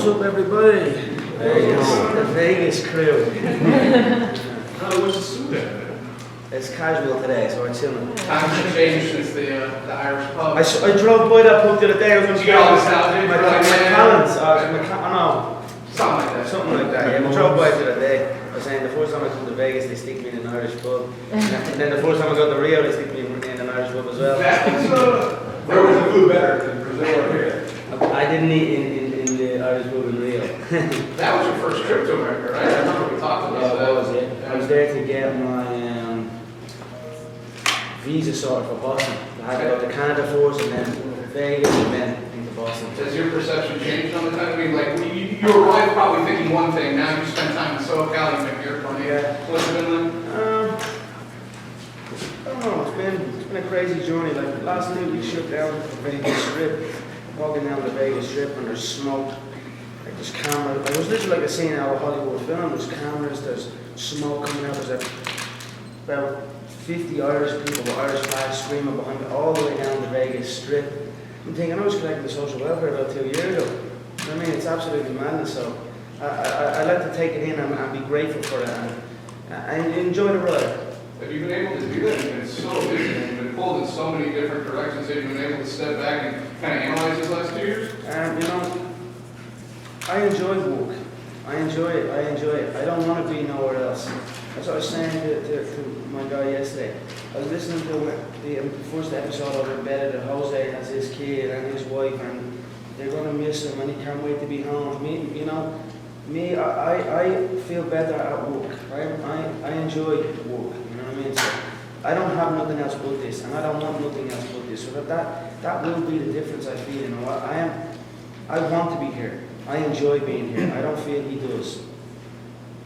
What's up, everybody? The Vegas crew. What's the suit at? It's casual today, so we're chilling. Times have changed since the Irish pub. I drove by that pub the other day. I was going to get all this out, dude? Something like that. Yeah, we drove by the other day. I was saying the first time I come to Vegas, they stick me in an Irish pub. And then the first time I go to Rio, they stick me in an Irish pub as well. Where was the food better than Brazil or here? I didn't eat in the Irish pub in Rio. That was your first trip to America, right? I remember we talked about that. Yeah, it was, yeah. I was there to get my visa sorted for Boston. I had to go to Canada first and then Vegas and then into Boston. Has your perception changed on the time? I mean, like, you arrived probably thinking one thing, now you spend time in SoCal, you make your funny. Yeah. What's it been like? I don't know, it's been a crazy journey. Like last night we shut down the Vegas Strip, walking down the Vegas Strip and there's smoke, like there's cameras. It was literally like a scene out of a Hollywood film. There's cameras, there's smoke coming out, there's about 50 Irish people with Irish flags screaming behind me all the way down the Vegas Strip. I'm thinking I was collecting the social welfare about 2 years ago. You know what I mean? It's absolutely madness. So I like to take it in and be grateful for it and enjoy the ride. Have you been able to do that? You've been so busy and you've been pulled in so many different directions. Have you been able to step back and kind of analyze these last 2 years? You know, I enjoy work. I enjoy it. I don't want to be nowhere else. That's what I was saying to my guy yesterday. I was listening to the first episode of Embedded that Jose has his kid and his wife and they're going to miss him and he can't wait to be home. I feel better at work. I enjoy work. You know what I mean? So I don't have nothing else but this and I don't want nothing else but this. So that will be the difference I feel. You know, I want to be here. I enjoy being here. I don't feel he does.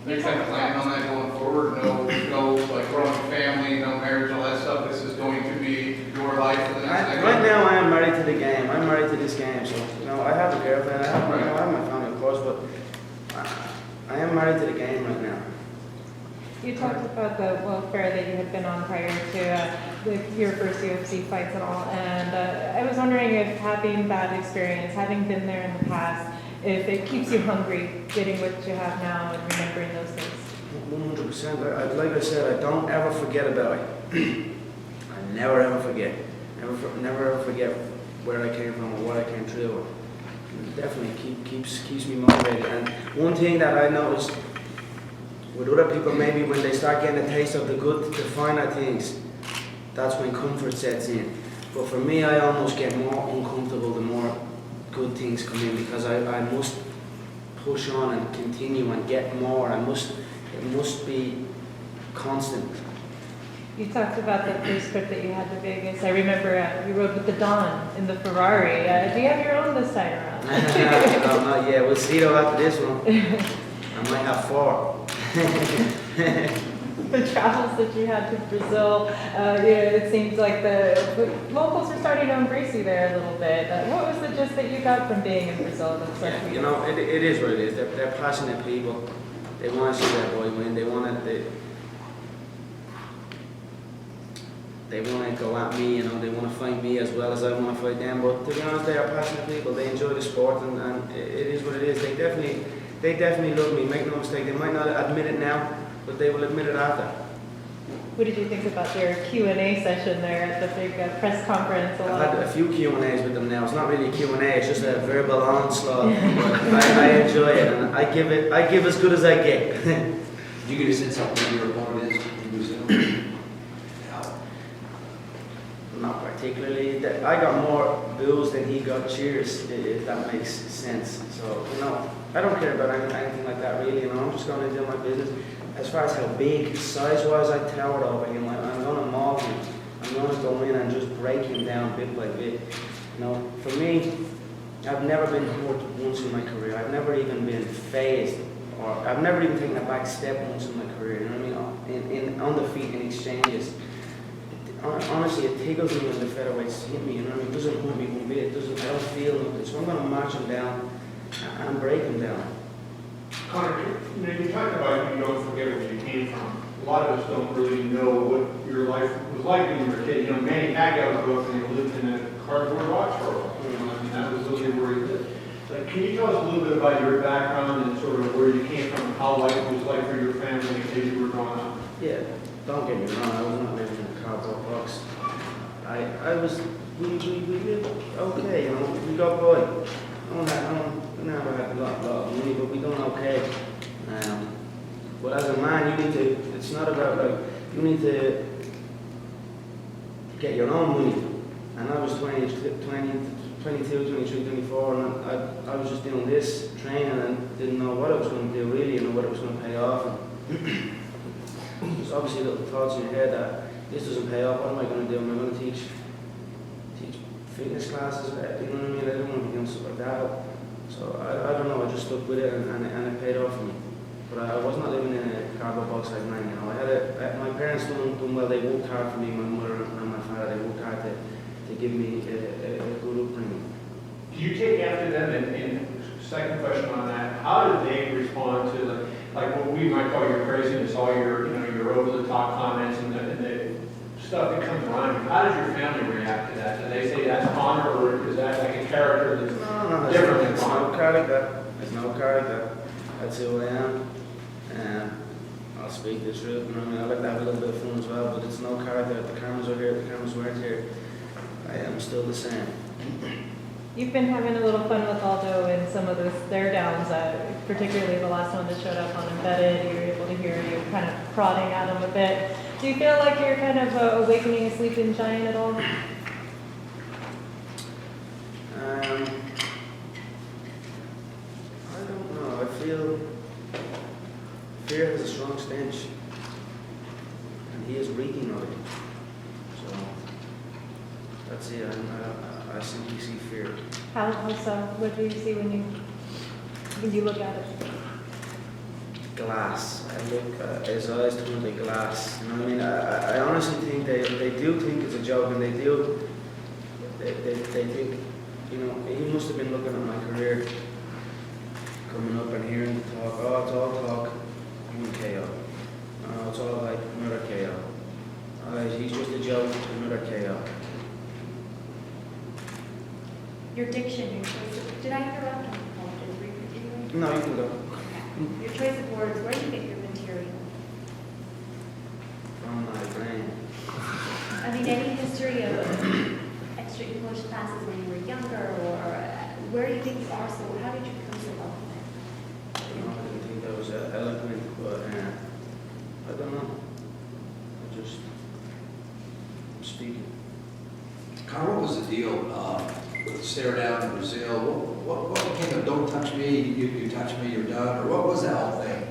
Any kind of plan on that going forward? No, like growing a family, no marriage, all that stuff. This is going to be your life for the next decade. Right now, I am married to the game. I'm married to this game. So I have a girlfriend. I have my family, of course, but I am married to the game right now. You talked about the welfare that you had been on prior to your first UFC fights and all, and I was wondering if having that experience, having been there in the past, if it keeps you hungry getting what you have now and remembering those things. 100%. Like I said, I don't ever forget about it. I never ever forget. Never ever forget where I came from or what I came through. It definitely keeps me motivated. And one thing that I noticed with other people, maybe when they start getting a taste of the good, the finer things, that's when comfort sets in. But for me, I almost get more uncomfortable the more good things come in because I must push on and continue and get more. It must be constant. You talked about the first trip that you had to Vegas. I remember you rode with the Don in the Ferrari. Do you have your own this time around? No, not yet. We'll see though after this one. I might have 4. The travels that you had to Brazil, it seems like the locals are starting to embrace you there a little bit. What was the gist that you got from being in Brazil? It is what it is. They're passionate people. They want to see their boy win. They want to go at me. They want to fight me as well as I want to fight them. But to be honest, they are passionate people. They enjoy the sport, and it is what it is. They definitely love me. Make no mistake. They might not admit it now, but they will admit it after. What did you think about their Q&A session there at the big press conference? I've had a few Q&As with them now. It's not really a Q&A, it's just a verbal onslaught. I enjoy it, and I give as good as I get. Did you get a sense of who your opponent is in Brazil? Not particularly. I got more boos than he got cheers, if that makes sense. So, I don't care about anything like that really. I'm just going to do my business. As far as how big, size-wise, I towered over him. I'm going to maul him. I'm going to go in and just break him down bit by bit. For me, I've never been hurt once in my career. I've never even been phased, or I've never even taken a back step once in my career. You know what I mean? On the feet in exchanges. Honestly, it tickles me when the featherweights hit me. You know what I mean? It doesn't hurt me one bit. I don't feel nothing. So I'm going to march him down and break him down. Conor, you talked about you don't forget where you came from. A lot of us don't really know what your life was like when you were a kid. Manny Pacquiao grew up and he lived in a cardboard box for a while. That was literally where he lived. Like, can you tell us a little bit about your background and sort of where you came from, how life was like for your family as you were growing up? Yeah, don't get me wrong, I was not living in a cardboard box. I was, we lived okay, you know, we got by. We never had a lot of money, but we done okay. But as a man, you need to, it's not about like, you need to get your own money. And I was 22, 23, 24, and I was just doing this training and didn't know what I was going to do really, and what it was going to pay off. There's obviously little thoughts in your head that this doesn't pay off, what am I going to do? Am I going to teach fitness classes? You know what I mean? I don't want to be doing stuff like that. So I don't know, I just stuck with it and it paid off for me. But I was not living in a cardboard box like mine, you know. My parents done well, they worked hard for me, my mother and my father, they worked hard to give me a good upbringing. Do you take after them? And second question on that, how did they respond to like what we might call your craziness, all your, your over-the-top comments and the stuff that comes around you? How does your family react to that? Do they say that's Conor, or is that like a character that's No, different than there's Conor? no character. There's no character. That's who I am. I'll speak the truth. You know what I mean? I like to have a little bit of fun as well, but it's no character. If the cameras are here, if the cameras weren't here, I am still the same. You've been having a little fun with Aldo and some of their downs, particularly the last one that showed up on Embedded. You were able to hear you kind of prodding at him a bit. Do you feel like you're kind of awakening a sleeping giant at all? I don't know. I feel fear has a strong stench, and he is reeking of it. So that's it. I simply see fear. How so? What do you see when you look at it? Glass. I look his eyes turn like glass. You know what I mean? I honestly think they do think it's a joke, and they think, you know, he must have been looking at my career coming up and hearing the talk. Oh, it's all talk. One KO. Oh, it's all like another KO. Oh, he's just a joke. Another KO. Your diction, your choice of, did I interrupt? I apologize. Were you continuing? No, you can go. Okay. Your choice of words, where do you get your material? From my brain. I mean, any history of extra English classes when you were younger, or where do you think you are? So how did you come so eloquent? No, I didn't think that was eloquent, but I don't know. I'm speaking. Conor, what was the deal with the stare down in Brazil? What became of don't touch me, you touch me, you're done? Or what was that whole thing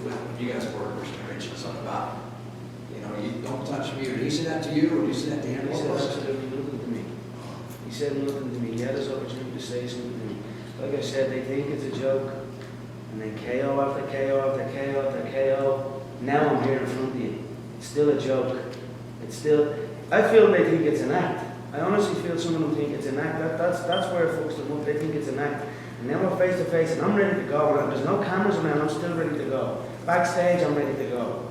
when you guys were mentioning something about, you know, you don't touch me? Or did he say that to you, or did you say that to him? He said absolutely nothing to me. He said nothing to me. He had his opportunity to say something to me. Like I said, they think it's a joke. And then KO after KO after KO after KO. Now I'm here in front of you. It's still a joke. I feel they think it's an act. I honestly feel some of them think it's an act. That's where it fucks them up. They think it's an act. And then we're face to face and I'm ready to go. And there's no cameras around, I'm still ready to go. Backstage, I'm ready to go.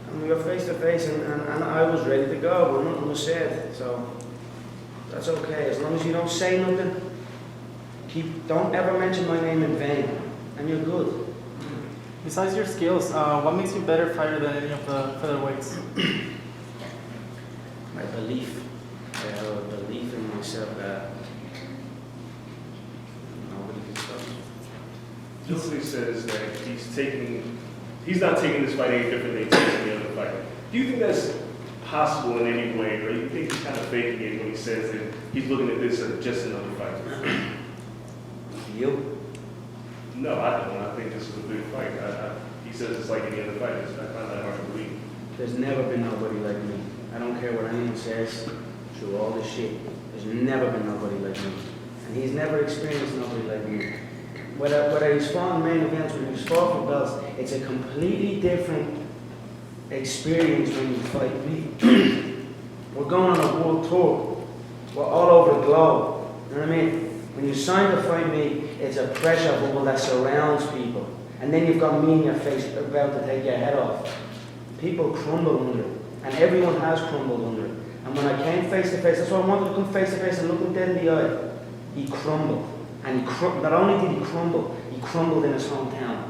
And we were face to face and I was ready to go, but nothing was said. So that's okay. As long as you don't say nothing, don't ever mention my name in vain. And you're good. Besides your skills, what makes you a better fighter than any of the featherweights? My belief. I have a belief in myself that nobody can stop me. Gilsley says that he's not taking this fight any different than he's taking the other fight. Do you think that's possible in any way, or do you think he's kind of faking it when he says that he's looking at this as just another fight? You? No, I don't. I think this is a big fight. He says it's like any other fight. I find that hard to believe. There's never been nobody like me. I don't care what anyone says through all this shit. There's never been nobody like me. And he's never experienced nobody like me. Whether he's fought in main events, when he's fought for belts, it's a completely different experience when you fight me. We're going on a world tour. We're all over the globe. You know what I mean? When you sign to fight me, it's a pressure bubble that surrounds people. And then you've got me in your face about to take your head off. People crumble under it. And everyone has crumbled under it. And when I came face to face, that's why I wanted to come face to face and look them dead in the eye. he crumbled. And not only did he crumble, he crumbled in his hometown.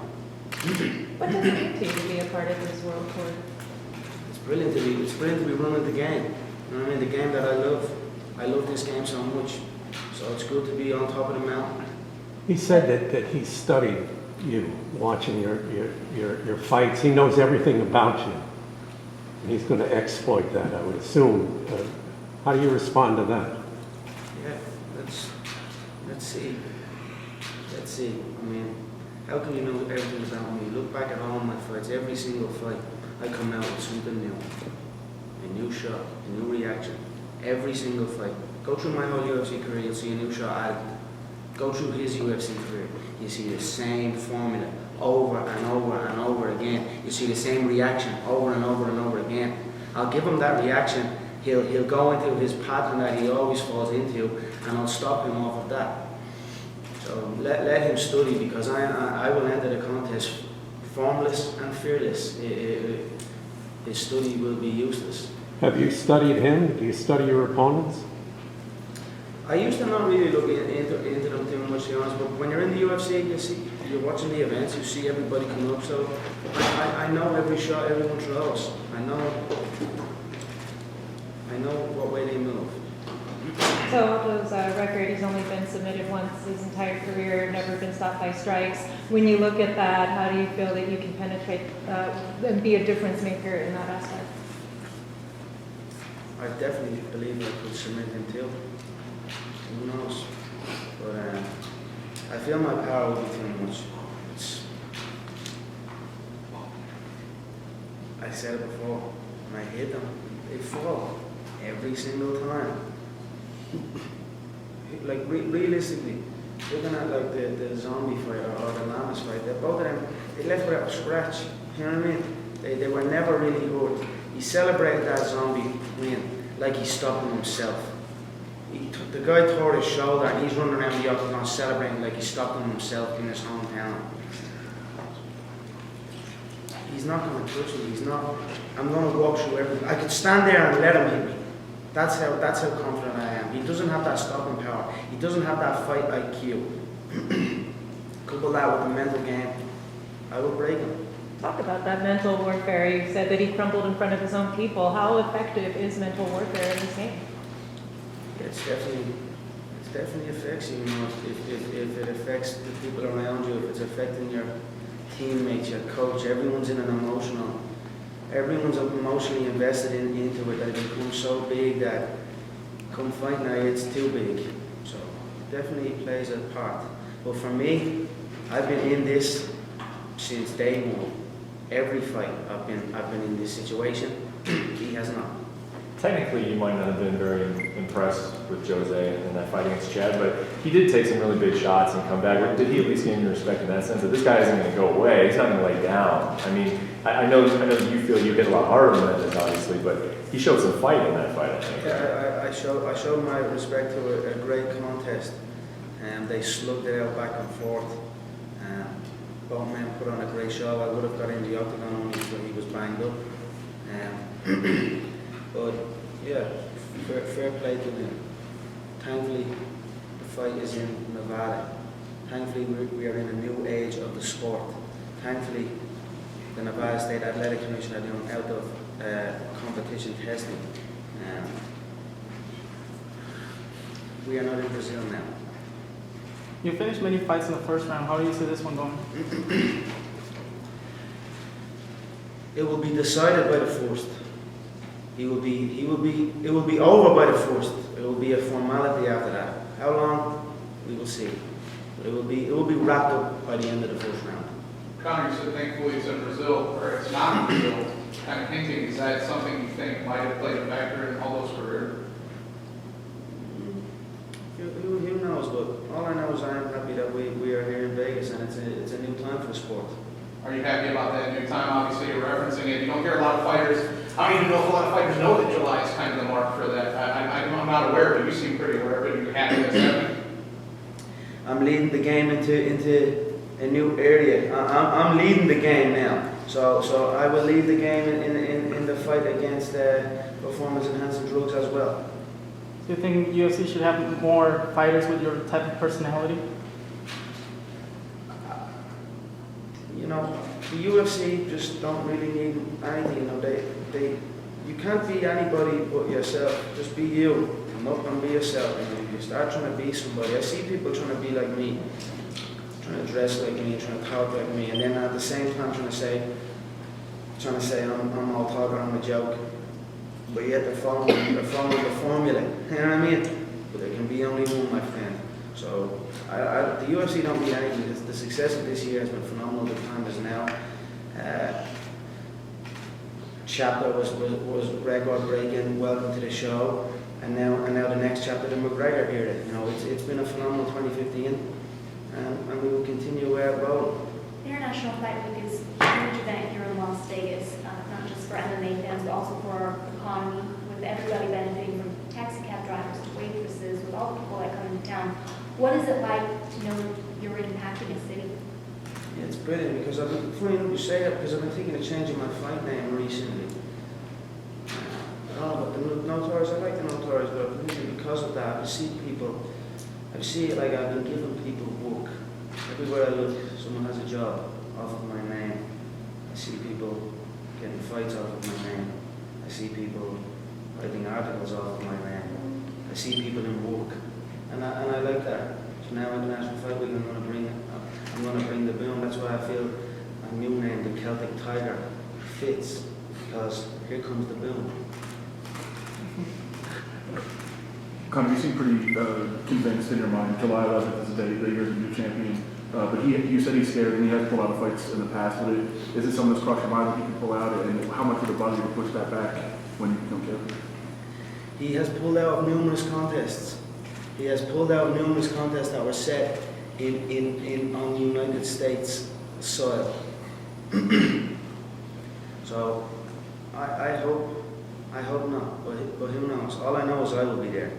What does it mean to you to be a part of this world tour? It's brilliant to be running the game. You know what I mean? The game that I love. I love this game so much. So it's good to be on top of the mountain. He said that he studied you, watching your fights. He knows everything about you. And he's going to exploit that, I would assume. How do you respond to that? Yeah, let's see. I mean, how can you know everything about me? Look back at all my fights. Every single fight, I come out with something new. A new shot, a new reaction. Every single fight. Go through my whole UFC career, you'll see a new shot added. Go through his UFC career, you see the same formula over and over and over again. You see the same reaction over and over and over again. I'll give him that reaction. He'll go into his pattern that he always falls into, and I'll stop him off of that. So let him study, because I will enter the contest formless and fearless. His study will be useless. Have you studied him? Do you study your opponents? I used to not really look into them too much, to be honest, but when you're in the UFC, you're watching the events, you see everybody come up, so I know every shot everyone throws. I know what way they move. So Aldo's record, he's only been submitted once his entire career, never been stopped by strikes. When you look at that, how do you feel that you can penetrate and be a difference maker in that aspect? I definitely believe I could submit him too. Who knows? But I feel my power will be too much. I said it before, when I hit them, they fall every single time. Like realistically, looking at like the zombie fight or the Lamas fight, both of them, they left without a scratch. You know what I mean? They were never really hurt. He celebrated that zombie win like he stopped him himself. The guy tore his shoulder and he's running around the octagon celebrating like he stopped him himself in his hometown. He's not going to touch me. He's not. I'm going to walk through everything. I could stand there and let him hit me. That's how confident I am. He doesn't have that stopping power. He doesn't have that fight IQ. Couple that with the mental game, I will break him. Talk about that mental warfare. You said that he crumbled in front of his own people. How effective is mental warfare in this game? It's definitely affects you. You know, if it affects the people around you, if it's affecting your teammates, your coach, everyone's emotionally invested into it, that it becomes so big that come fight night, it's too big. So definitely plays a part. But for me, I've been in this since day one. Every fight I've been in this situation. He has not. Technically, you might not have been very impressed with Jose in that fight against Chad, but he did take some really big shots and come back. Did he at least gain your respect in that sense that this guy isn't going to go away? He's not going to lay down. I mean, I know that you feel you hit a lot harder than that, obviously, but he showed some fight in that fight, I think. Yeah, I showed my respect to a great contest, and they slugged it out back and forth. Both men put on a great show. I would have got in the octagon only when he was banged up. But yeah, fair play to him. Thankfully, the fight is in Nevada. Thankfully, we are in a new age of the sport. Thankfully, the Nevada State Athletic Commission are doing out of competition testing. We are not in Brazil now. You finished many fights in the first round. How do you see this one going? It will be decided by the first. It will be over by the first. It will be a formality after that. How long? We will see. But it will be wrapped up by the end of the first round. Conor, you said thankfully it's in Brazil, or it's not in Brazil. Kind of hinting, is that something you think might have played a factor in Aldo's career? Who knows? But all I know is I am happy that we are here in Vegas, and it's a new time for the sport. Are you happy about that new time? Obviously, you're referencing it. You don't hear a lot of fighters. I don't even know if a lot of fighters know that July is kind of the mark for that. I'm not aware, but you seem pretty aware. But you're happy that's happening? I'm leading the game into a new area. I'm leading the game now. So I will lead the game in the fight against performance-enhancing drugs as well. Do you think UFC should have more fighters with your type of personality? You know, the UFC just don't really need anything. You know, you can't be anybody but yourself. Just be you. Come up and be yourself. You know, you start trying to be somebody. I see people trying to be like me, trying to dress like me, trying to talk like me, and then at the same time trying to say I'm all talk or I'm a joke. But yet they're following the formula. You know what I mean? But there can be only one, my friend. So the UFC don't need anything. The success of this year has been phenomenal. The time is now. Chapter was record breaking. Welcome to the show. And now the next chapter, the McGregor era. You know, it's been a phenomenal 2015, and we will continue where it rolled. International Fight Week is a huge event here in Las Vegas, not just for MMA fans, but also for our economy, with everybody benefiting from taxi cab drivers to waitresses, with all the people that come into town. What is it like to know you're impacting a city? Yeah, it's brilliant because I've been, funny enough you say that, because I've been thinking of changing my fight name recently. I don't know about the Notorious, I like the Notorious, but I've been thinking because of that, I see it like I've been giving people work. Everywhere I look, someone has a job off of my name. I see people getting fights off of my name. I see people writing articles off of my name. I see people in work. And I like that. So now International Fight Week, I'm going to bring the boom. That's why I feel a new name, the Celtic Tiger, fits, because here comes the boom. Conor, you seem pretty convinced in your mind. July 11th is the day that you're the new champion. But you said he's scared, and he has pulled out of fights in the past. Is it something that's crossed your mind that he can pull out, and how much would it bother you to push that back when you become champion? He has pulled out of numerous contests. He has pulled out numerous contests that were set on the United States soil. So I hope not, but who knows? All I know is I will be there.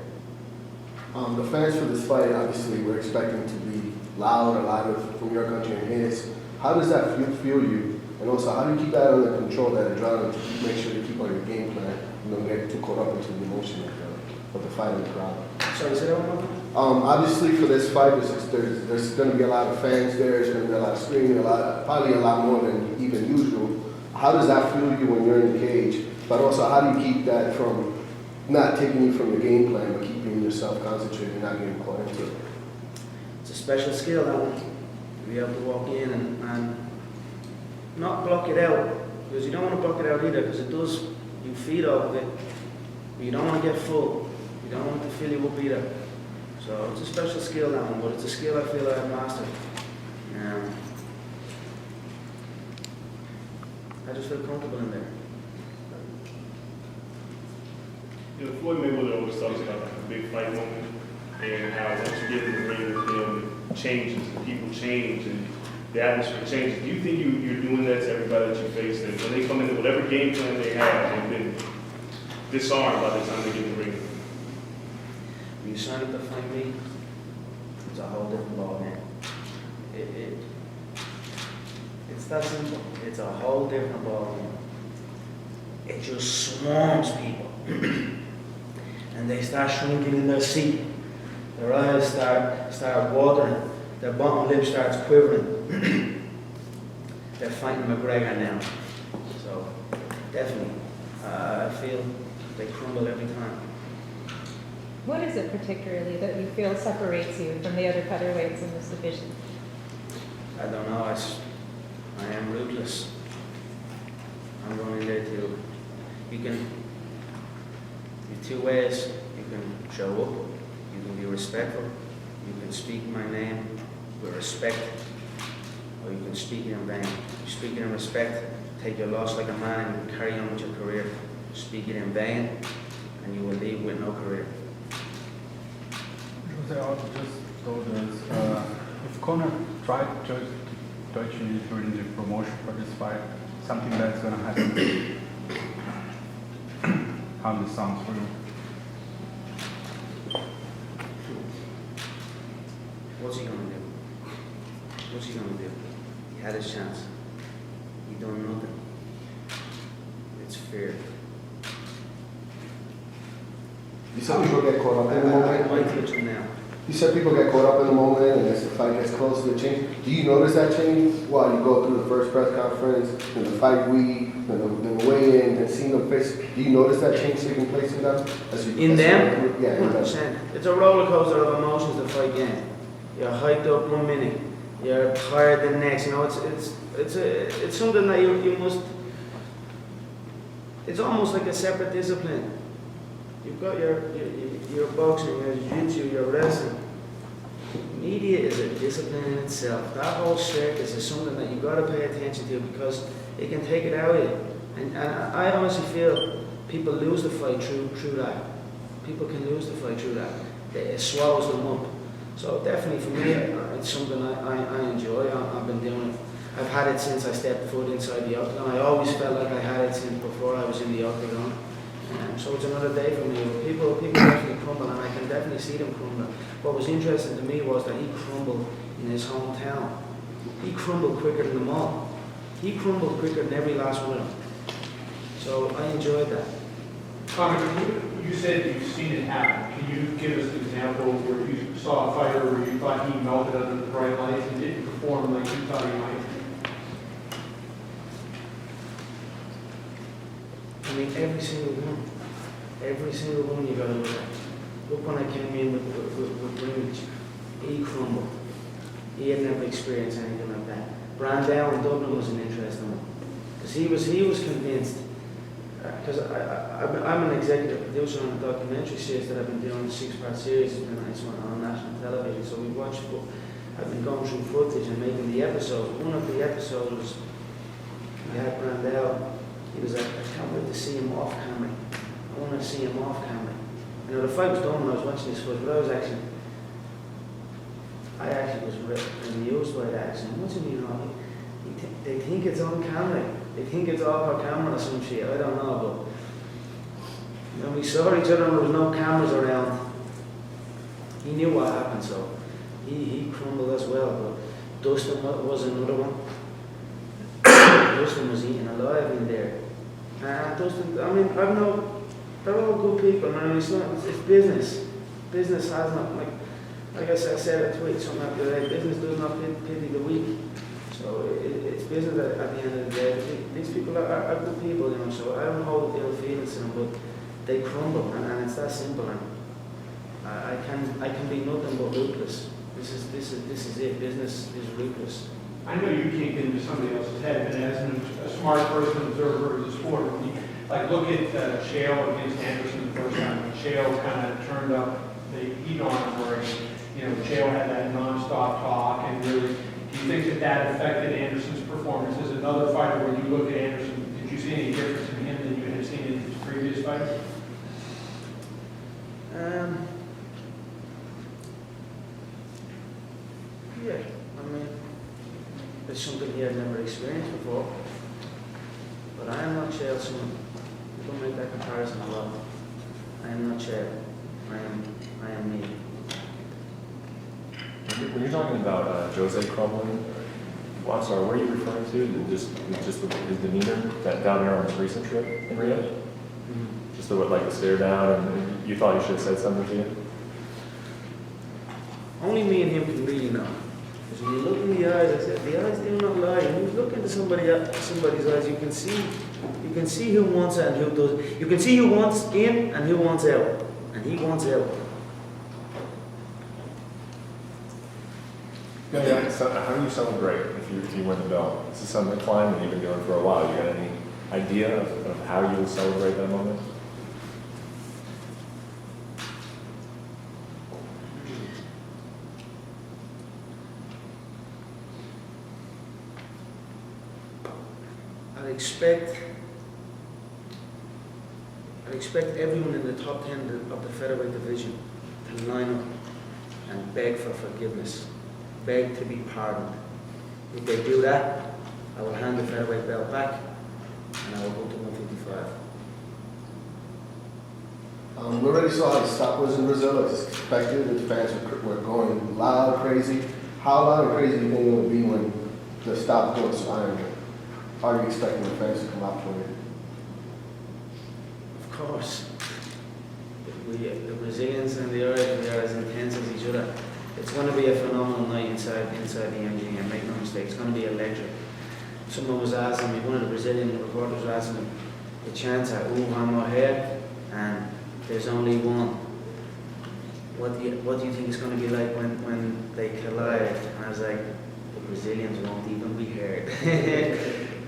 The fans for this fight, obviously, we're expecting to be loud, a lot from your country and his. How does that fuel you? And also, how do you keep that under control, that adrenaline, to make sure to keep on your game plan and don't get too caught up into the emotion of the fight and the crowd? Sorry, say that one more time? Obviously, for this fight, there's going to be a lot of fans there. There's going to be a lot of screaming, probably a lot more than even usual. How does that fuel you when you're in the cage? But also, how do you keep that from not taking you from your game plan, but keeping yourself concentrated and not getting caught into it? It's a special skill, that one. To be able to walk in and not block it out, because you don't want to block it out either, because it does, you feed off of it, but you don't want to get full. You don't want it to fill you up either. So it's a special skill, that one, but it's a skill I feel I've mastered. I just feel comfortable in there. You know, Floyd Mayweather always talks about like a big fight moment and how once you get in the ring with him, it changes, and people change, and the atmosphere changes. Do you think you're doing that to everybody that you face? That when they come in, whatever game plan they have, they've been disarmed by the time they get in the ring? When you sign up to fight me, it's a whole different ballgame. It's that simple. It's a whole different ballgame. It just swarms people. And they start shrinking in their seat. Their eyes start watering. Their bottom lip starts quivering. They're fighting McGregor now. So, definitely, I feel they crumble every time. What is it particularly that you feel separates you from the other featherweights in this division? I don't know. I am ruthless. I'm going in there too. Two ways. You can show up, you can be respectful, you can speak my name with respect, or you can speak it in vain. You speak it in respect, take your loss like a man, and carry on with your career. Speak it in vain, and you will leave with no career. Jose also just told us if Conor tried to touch you during the promotion for this fight, something that's going to happen. How this sounds for you? What's he going to do? What's he going to do? He had his chance. He done nothing. It's fear. You said people get caught up in the I moment. might touch him now. You said people get caught up in the moment, and as the fight gets closer, it change. Do you notice that change while you go through the first press conference, and the fight week, and the weigh-in, and seeing them face? Do you notice that change taking place in them? In them? Yeah, in them. 100%. It's a roller coaster of emotions the fight game. You're hyped up 1 minute, you're tired the next. You know, it's something that you must. It's almost like a separate discipline. You've got your boxing, your jiu-jitsu, your wrestling. Media is a discipline in itself. That whole circus is something that you've got to pay attention to because it can take it out of you. And I honestly feel people lose the fight through that. People can lose the fight through that. It swallows them up. So definitely for me, it's something I enjoy. I've been doing it. I've had it since I stepped foot inside the octagon. I always felt like I had it since before I was in the octagon. So it's another day for me. People definitely crumble, and I can definitely see them crumble. What was interesting to me was that he crumbled in his hometown. He crumbled quicker than them all. He crumbled quicker than every last one of them. So I enjoyed that. Conor, you said you've seen it happen. Can you give us an example where you saw a fighter where you thought he melted under the bright lights and didn't perform like you thought he might? I mean, every single one you got to look at. Look when I came in with Greenwich, he crumbled. He had never experienced anything like that. Brandell in Dublin was an interesting one, because he was convinced. Because I'm an executive producer on a documentary series that I've been doing, a 6-part series. It's on national television. So we watched. I've been going through footage and making the episodes. One of the episodes was we had Brandell. He was like, I can't wait to see him off camera. I want to see him off camera. You know, the fight was done when I was watching this footage, but I actually was amused by that. So watching, you know, they think it's on camera. They think it's off our camera or some shit. I don't know, but when we saw each other and there was no cameras around, he knew what happened. So he crumbled as well. But Dustin was another one. Dustin was eaten alive in there. Dustin, I mean, they're all good people, man. It's business. Business has not, like I said, I tweeted something the other day, business does not pity the weak. So it's business at the end of the day. These people are good people, you know, so I don't hold ill feelings to them, but they crumble, and it's that simple. And I can be nothing but ruthless. This is it. Business is ruthless. I know you can't get into somebody else's head, but as a smart person, observer of the sport, when you, like, look at Chael against Anderson the first time. When Chael kind of turned up the heat on him, where Chael had that nonstop talk, and really, do you think that affected Anderson's performance as another fighter? When you look at Anderson, did you see any difference in him than you had seen in his previous fights? Yeah, I mean, it's something he had never experienced before. But I am not Chael Soon. People make that comparison a lot. I am not Chael. I am me. When you're talking about Jose crumbling, well, I'm sorry, what are you referring to? Just his demeanor down there on his recent trip in Rio? Mm-hmm. Just the stare down, and you thought he should have said something to you? Only me and him can really know. Because when you look in the eyes, I said, the eyes do not lie. When you look into somebody's eyes, you can see who wants it and who doesn't. You can see who wants in and who wants out. And he wants out. Yeah, so how do you celebrate if you win the belt? This is something climb that you've been doing for a while. You got any idea of how you would celebrate that moment? I'd expect everyone in the top 10 of the featherweight division to line up and beg for forgiveness, beg to be pardoned. If they do that, I will hand the featherweight belt back and I will go to 155. We already saw how the stop was in Brazil, as expected. The fans were going loud, crazy. How loud and crazy do you think it will be when the stop goes silent? How are you expecting the fans to come out for it? Of course. the Brazilians and the Irish, we are as intense as each other. It's going to be a phenomenal night inside the MGM, make no mistake, it's going to be electric. Someone was asking me, one of the Brazilian reporters was asking me, the chance at one more here, and there's only one. What do you think it's going to be like when they collide? And I was like, the Brazilians won't even be heard.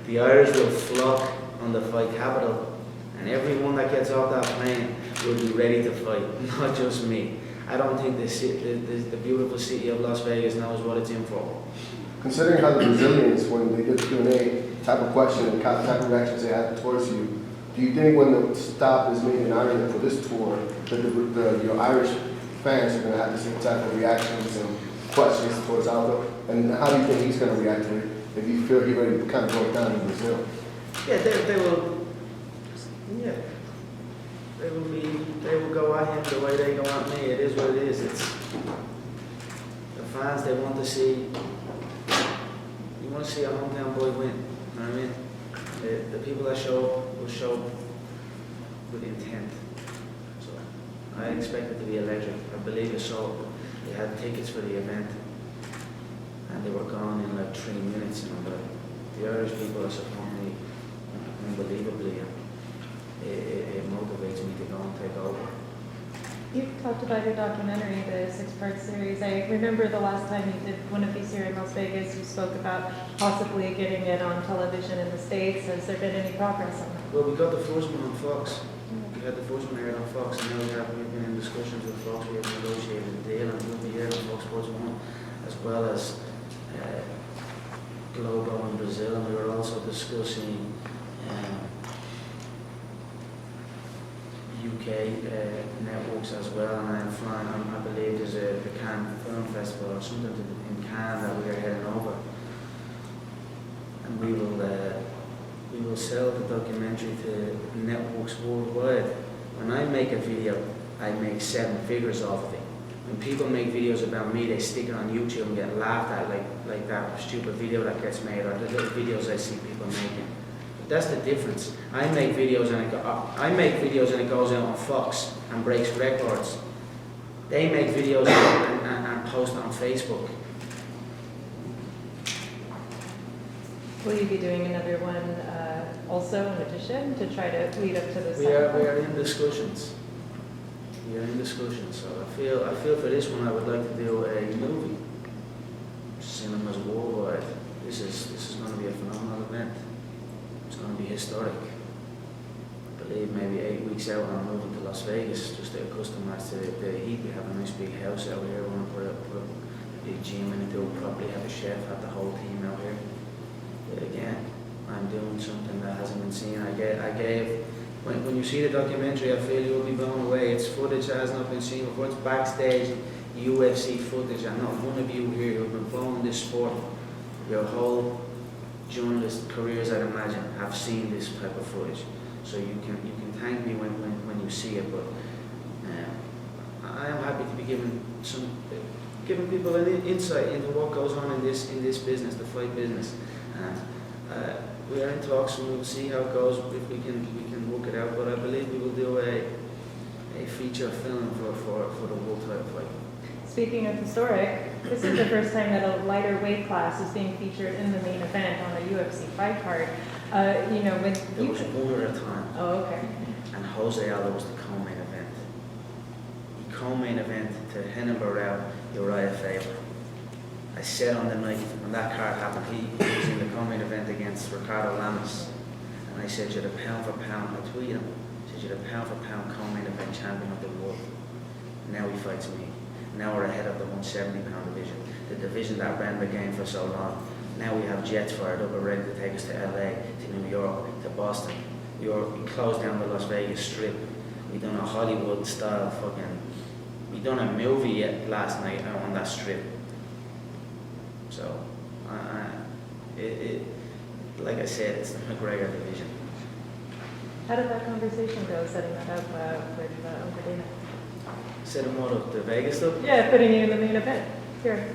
The Irish will flock on the fight capital, and everyone that gets off that plane will be ready to fight, not just me. I don't think the beautiful city of Las Vegas knows what it's in for. Considering how the Brazilians, when they did the Q&A, type of question and type of reactions they had towards you, do you think when the stop is made in Ireland for this tour, that your Irish fans are going to have the same type of reactions and questions towards Aldo? And how do you think he's going to react to it if you feel he already kind of broke down in Brazil? Yeah, they will. Yeah, they will go at him the way they go at me. It is what it is. It's the fans. They want to see. You want to see a hometown boy win. You know what I mean? The people that show up will show up with intent. So I expect it to be electric. I believe it so. They had tickets for the event, and they were gone in like 3 minutes. You know, but the Irish people are supporting me unbelievably. It motivates me to go and take over. You talked about your documentary, the 6-part series. I remember the last time you did one of these here in Las Vegas, you spoke about possibly getting it on television in the States. Has there been any progress on that? Well, we got the first one on Fox. We had the first one aired on Fox, and now we've been in discussions with Fox. We have negotiated a deal, and we'll be aired on Fox Sports 1, as well as Globo in Brazil, and we were also discussing UK networks as well, and I'm flying. I believe there's the Cannes Film Festival or something in Cannes that we are heading over, and we will sell the documentary to networks worldwide. When I make a video, I make 7 figures off of it. When people make videos about me, they stick it on YouTube and get laughed at, like that stupid video that gets made, or the little videos I see people making. That's the difference. I make videos and it goes out on Fox and breaks records. They make videos and post on Facebook. Will you be doing another one also in addition to try to lead up to this? We are in discussions. We are in discussions. So I feel for this one I would like to do a movie. Cinemas worldwide. This is going to be a phenomenal event. It's going to be historic. I believe maybe 8 weeks out I'm moving to Las Vegas just to customize the heat. We have a nice big house out here. We want to put a big gym in it, do it properly, have a chef, have the whole team out here. But again, I'm doing something that hasn't been seen. When you see the documentary, I feel you'll be blown away. It's footage that has not been seen before. It's backstage UFC footage. I know one of you here who've been following this sport your whole journalist careers, I'd imagine, have seen this type of footage. So you can thank me when you see it. But I am happy to be giving people an insight into what goes on in this business, the fight business. We are in talks, and we'll see how it goes. If we can work it out. But I believe we will do a feature film for the world title fight. Speaking of historic, this is the first time that a lighter weight class is being featured in the main event on a UFC fight card. When there was one at a time. Oh, okay. And Jose Aldo was the co-main event. The co-main event to Renan Barão, Uriah Faber. I said on the night when that card happened, he was in the co-main event against Ricardo Lamas, and I said, "You're the pound for pound." I tweeted him. I said, "You're the pound for pound co-main event champion of the world." Now he fights me. Now we're ahead of the 170-pound division, the division that ran the game for so long. Now we have jets fired up, we're ready to take us to LA, to New York, to Boston. We closed down the Las Vegas Strip. We done a Hollywood style we done a movie yet last night on that strip. So, like I said, it's the McGregor division. How did that conversation go, setting that up with Uncle Dana? Set him up the Vegas stuff? Yeah, putting you in the main event. Here.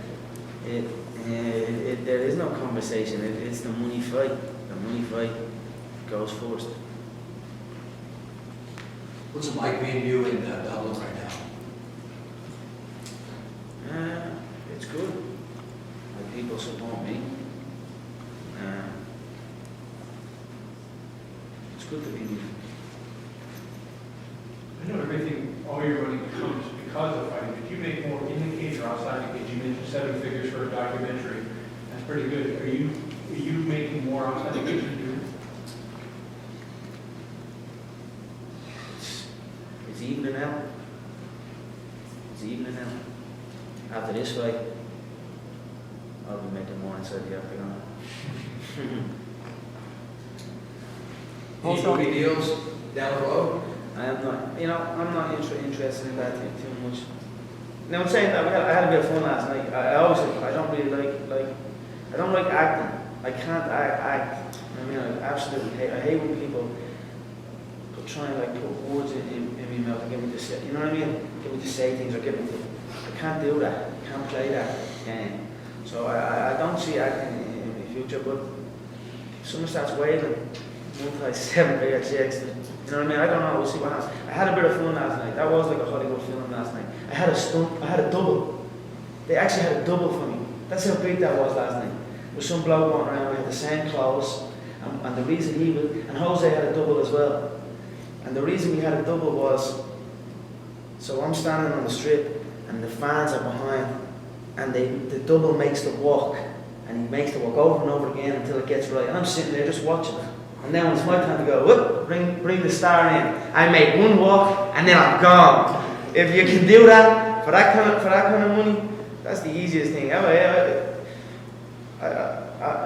There is no conversation. It's the money fight. The money fight goes first. What's it like being you in Dublin good to be. I know everything, all your money comes because of fighting, but you make more in the cage or outside the cage. You mentioned 7 figures for a documentary. That's pretty good. Are you making more outside the cage than you do? It's evening out. It's evening out. After this fight, I'll be making more inside the octagon. Any movie deals down the road? I am not, I'm not interested in that too much. Now I'm saying that I had a bit of fun last night. I always, I don't really I don't like acting. I can't act. I mean, I absolutely hate. I hate when people try and put words in my mouth and get me to say, you know what I mean? Get me to say things or get me to. I can't do that. I can't play that game. So I don't see acting in the future. But if someone starts wailing, multi-7-figure checks. You know what I mean? I don't know. We'll see what happens. I had a bit of fun last night. That was like a Hollywood film last night. I had a stunt. I had a double. They actually had a double for me. That's how big that was last night. There was some bloke going around. We had the same clothes, and the reason he was, and Jose had a double as well. And the reason we had a double was, so I'm standing on the strip, and the fans are behind, and the double makes the walk, and he makes the walk over and over again until it gets right. And I'm sitting there just watching it. And then when it's my time to go, whoop, bring the star in. I make one walk and then I'm gone. If you can do that for that kind of money, that's the easiest thing.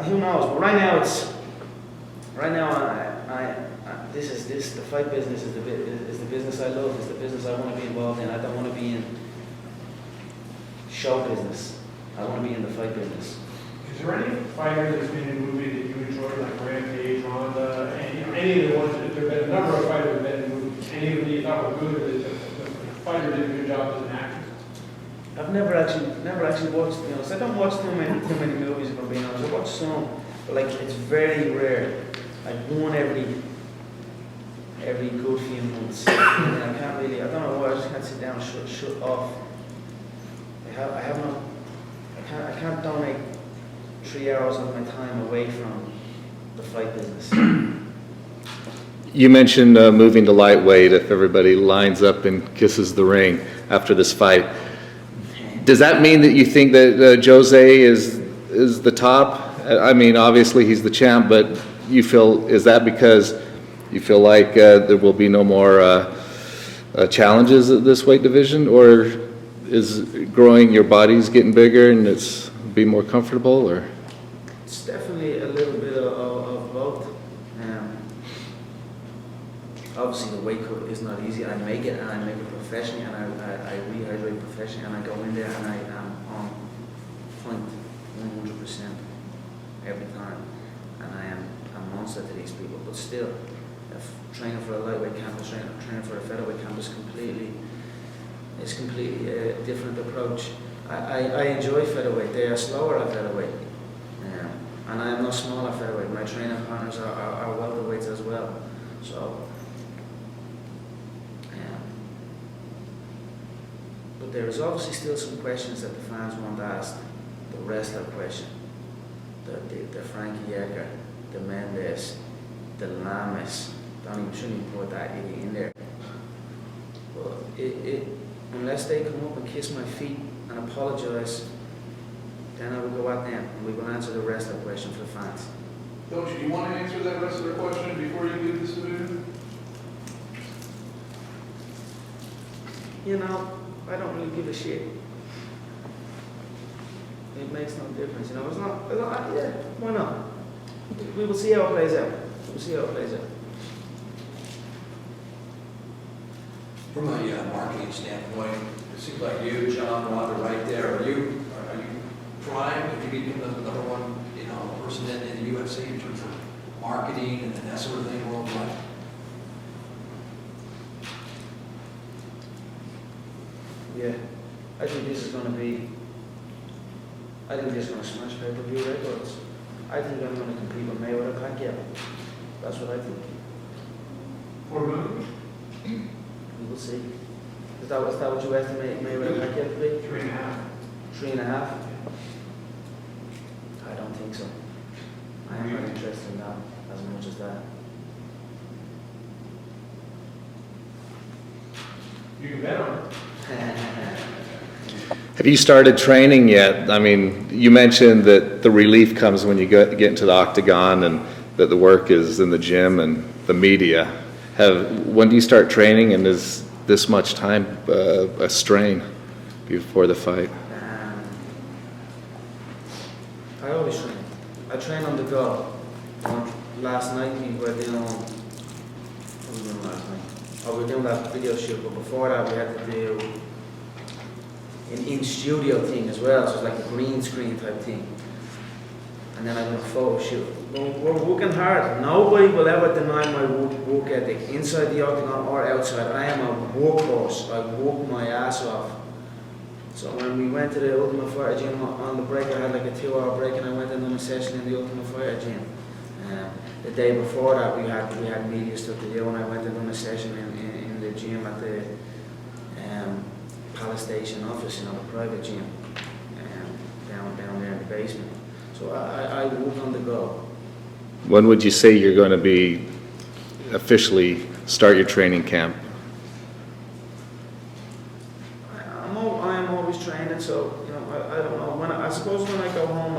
Who knows? But right now the fight business is the business I love. It's the business I want to be involved in. I don't want to be in show business. I want to be in the fight business. Is there any fighter that's been in a movie that you enjoyed, like Rampage, Ronda, and any of the ones that there have been a number of fighters that have been in movies, any of them you thought were good, or that the fighter did a good job as an actor? I've never actually watched, I don't watch too many movies, if I'm being honest. I watch some, but it's very rare. Like one every good few months. And I don't know why, I just can't sit down and shut off. I can't donate 3 hours of my time away from the fight business. You mentioned moving to lightweight if everybody lines up and kisses the ring after this fight. Does that mean that you think that Jose is the top? I mean, obviously he's the champ, but is that because you feel like there will be no more challenges at this weight division, or is growing, your body's getting bigger and it's be more comfortable, or? It's definitely a little bit of both. Obviously the weight cut is not easy. I make it, and I make it professionally, and I rehydrate professionally, and I go in there and I am on point 100% every time, and I am a monster to these people. But still, if training for a lightweight camp, training for a featherweight camp is completely a different approach. I enjoy featherweight. They are slower at featherweight, and I am not small at featherweight. My training partners are welterweights as well. So, but there is obviously still some questions that the fans want asked. The wrestler question, the Frankie Edgar, the Mendes, the Lamas. Shouldn't even put that idiot in there. But unless they come up and kiss my feet and apologise, then I will go at them and we will answer the wrestler question for the fans. Don't you want to answer that wrestler question before you leave this division? I don't really give a shit. It makes no difference, it's not, yeah, why not? We will see how it plays out. From a marketing standpoint, it seems like you, John, Ronda, right there. Are you primed to be the number one, person in the UFC in terms of marketing and that sort of thing worldwide? Yeah, I think this is going to smash pay-per-view records. I think I'm going to compete with Mayweather Pacquiao. That's what I think. For who? We will see. Is that what you estimate Mayweather Pacquiao to be? 3.5. 3.5? I don't think so. I am not interested in that as much as that. You can bet on it. Have you started training yet? I mean, you mentioned that the relief comes when you get into the octagon and that the work is in the gym and the media. When do you start training, and is this much time a strain before the fight? I always train. I train on the go. Last night we were doing, what was we doing last night? Oh, we were doing that video shoot, but before that we had to do an in-studio thing as well, so it's like a green screen type thing. And then I'm going to photo shoot. We're working hard. Nobody will ever deny my work ethic, inside the octagon or outside. I am a workhorse. I work my ass off. So when we went to the Ultimate Fighter gym on the break, I had like a 2-hour break, and I went and done a session in the Ultimate Fighter gym. The day before that, we had media stuff to do, and I went and done a session in the gym at the Palace Station office, the private gym, down there in the basement. So I work on the go. When would you say you're going to be officially start your training camp? I am always training, so I don't know. I suppose when I go home,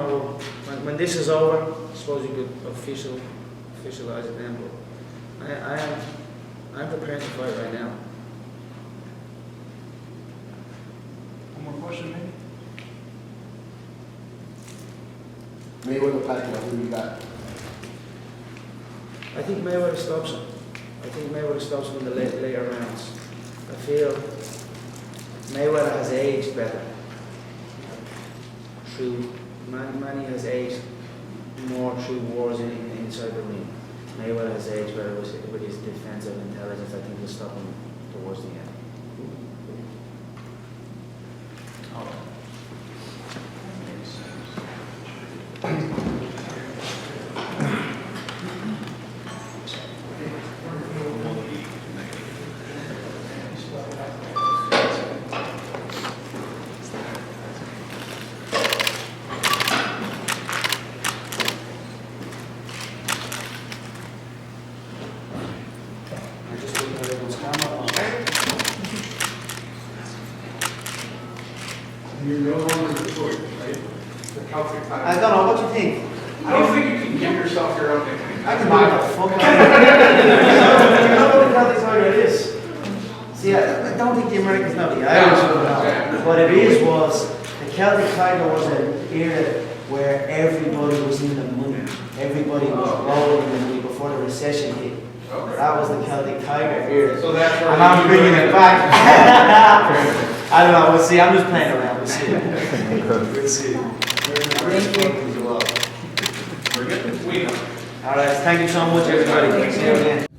when this is over, I suppose you could officialize it then. But I'm prepared to fight right now. One more question, maybe? Mayweather Pacquiao, who you got? I think Mayweather stops him. I think Mayweather stops him in the later rounds. I feel Mayweather has aged better. Manny has aged more through wars inside the ring. Mayweather has aged better with his defensive intelligence. I think he'll stop him towards the end. You're no longer the choice, right? The Celtic title. I don't know, what do you think? I don't think you can give yourself your own nickname. I can buy the fuck out. You know what the Celtic title is? See, I don't think the Americans know, the Irish will know. What it was the Celtic title was an era where everybody was in the money. Everybody was rolling in the money before the recession hit. That was the Celtic Tiger era. So that's where And I'm bringing it back. I don't know, we'll see. I'm just playing around. We'll see. We'll see. We're getting, we know. All right, thank you so much, everybody. See you again.